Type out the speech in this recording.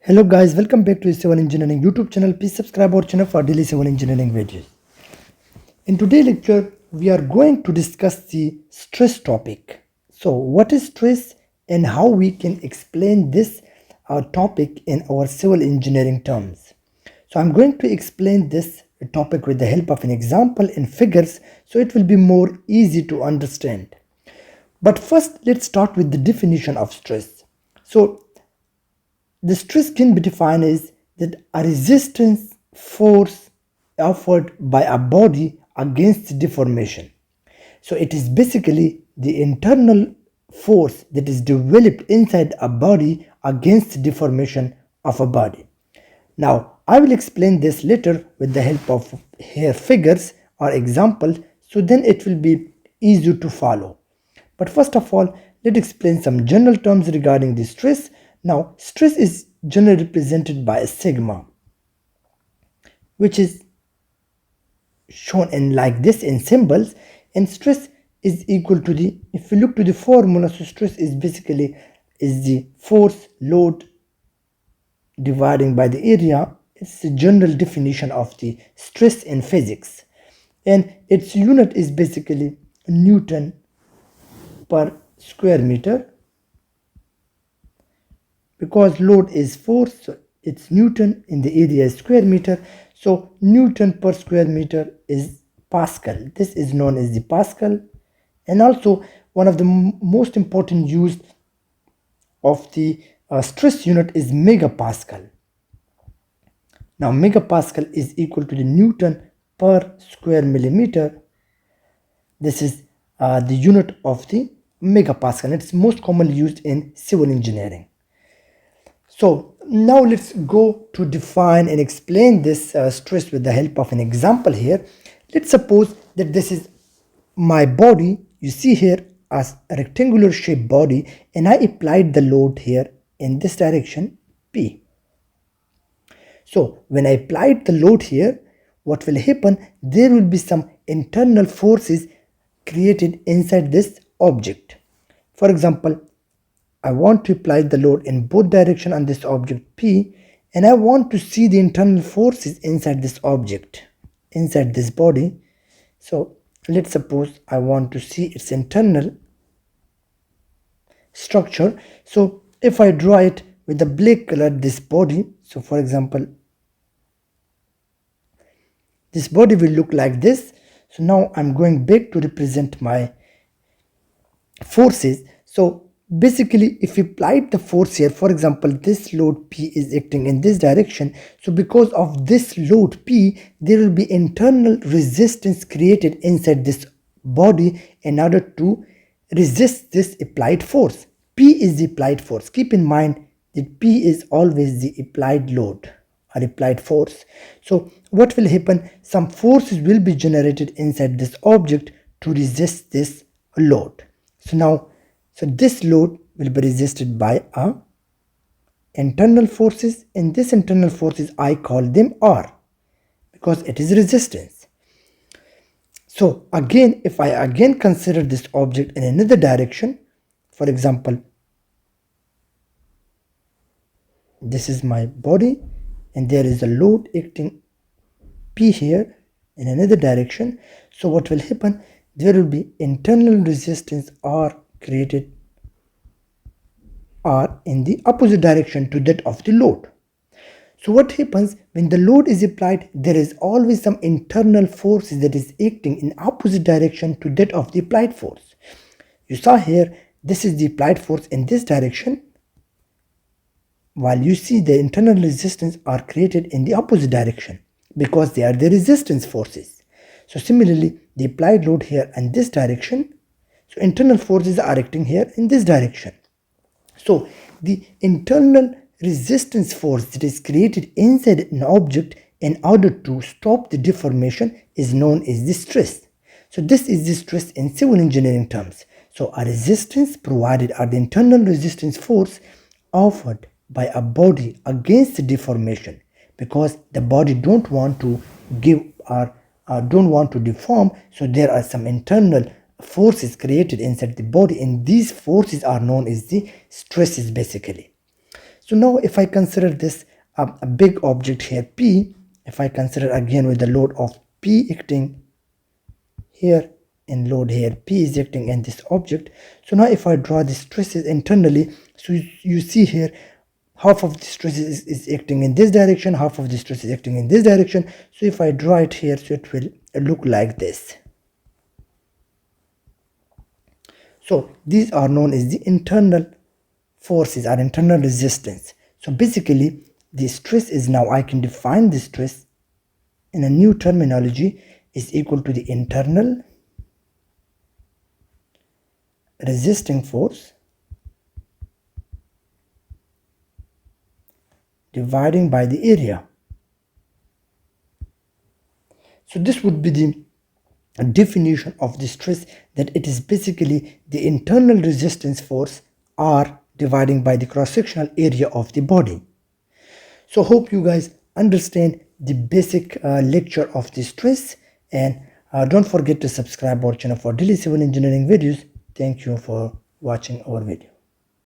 Hello guys, welcome back to the Civil Engineering YouTube channel. Please subscribe our channel for daily civil engineering videos. In today's lecture, we are going to discuss the stress topic. So what is stress and how we can explain this topic in our civil engineering terms. So I'm going to explain this topic with the help of an example in figures so it will be more easy to understand. But first, let's start with the definition of stress. So the stress can be defined as that a resistance force offered by a body against deformation. So it is basically the internal force that is developed inside a body against deformation of a body. Now I will explain this later with the help of here figures or examples, so then it will be easier to follow. But first of all, let's explain some general terms regarding the stress. Now, stress is generally represented by a sigma, which is shown in like this in symbols, and stress is equal to the, if you look to the formula, so stress is basically is the force load dividing by the area. It's the general definition of the stress in physics, and its unit is basically Newton per square meter. Because load is force, so it's Newton in the area is square meter, so Newton per square meter is Pascal. This is known as the Pascal. And also one of the most important use of the stress unit is megapascal. Now megapascal is equal to the Newton per square millimeter. This is the unit of the megapascal. It's most commonly used in civil engineering. So now let's go to define and explain this stress with the help of an example here. Let's suppose that this is my body. You see here as a rectangular shaped body, and I applied the load here in this direction P. So when I applied the load here, what will happen? There will be some internal forces created inside this object. For example, I want to apply the load in both directions on this object P, and I want to see the internal forces inside this object, inside this body. So let's suppose I want to see its internal structure. So if I draw it with the black color, this body, so for example, this body will look like this. So now I'm going back to represent my forces. So basically, if we applied the force here, for example, this load P is acting in this direction. So because of this load P, there will be internal resistance created inside this body in order to resist this applied force. P is the applied force. Keep in mind that P is always the applied load or applied force. So what will happen? Some forces will be generated inside this object to resist this load. So this load will be resisted by internal forces, and this internal forces I call them R because it is resistance. So again, if I again consider this object in another direction, for example, this is my body and there is a load acting P here in another direction. So what will happen? There will be internal resistance R created are in the opposite direction to that of the load. So what happens when the load is applied? There is always some internal forces that is acting in opposite direction to that of the applied force. You saw here, this is the applied force in this direction, while you see the internal resistance are created in the opposite direction because they are the resistance forces. So similarly, the applied load here in this direction, so internal forces are acting here in this direction. So the internal resistance force that is created inside an object in order to stop the deformation is known as the stress. So this is the stress in civil engineering terms. So a resistance provided are the internal resistance force offered by a body against the deformation, because the body don't want to give or don't want to deform. So there are some internal forces created inside the body, and these forces are known as the stresses basically. So now if I consider this a big object here P, if I consider again with the load of P acting here and load here P is acting in this object. So now if I draw the stresses internally, so you see here half of the stress is acting in this direction, half of the stress is acting in this direction. So if I draw it here, so it will look like this. So these are known as the internal forces or internal resistance. So basically the stress is, now I can define the stress in a new terminology, is equal to the internal resisting force dividing by the area. So this would be the definition of the stress, that it is basically the internal resistance force R dividing by the cross-sectional area of the body. So hope you guys understand the basic lecture of the stress, and don't forget to subscribe our channel for daily civil engineering videos. Thank you for watching our video.